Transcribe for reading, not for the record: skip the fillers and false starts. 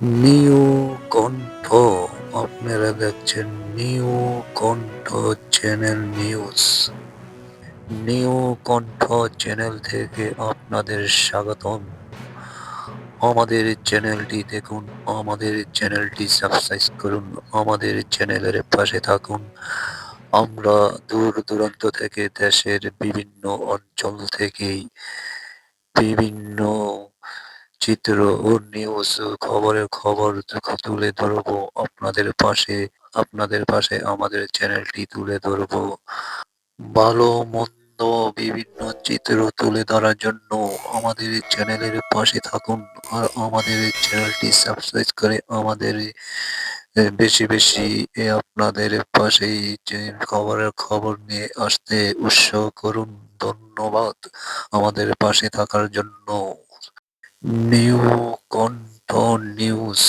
New কণ্ঠ। আপনারা দেখছেন নিউ কণ্ঠ চ্যানেল নিউজ। নিউ কণ্ঠ চ্যানেল থেকে আপনাদের স্বাগতম। আমাদের চ্যানেলটি দেখুন, আমাদের চ্যানেলটি সাবস্ক্রাইব করুন, আমাদের চ্যানেলের পাশে থাকুন। আমরা দূর দূরান্ত থেকে দেশের বিভিন্ন অঞ্চল থেকেই বিভিন্ন চিত্র ও নিউজ খবরের খবর তুলে ধরবো আপনাদের পাশে আমাদের চ্যানেলটি তুলে ধরবো। ভালো মন্দ বিভিন্ন চিত্র তুলে ধরার জন্য আমাদের এই চ্যানেলের পাশে থাকুন। আর আমাদের এই চ্যানেলটি সাবস্ক্রাইব করে আমাদের বেশি বেশি আপনাদের পাশেই যে খবরের খবর নিয়ে আসতে উৎসাহ করুন। ধন্যবাদ আমাদের পাশে থাকার জন্য। নিউ কণ্ঠ নিউজ।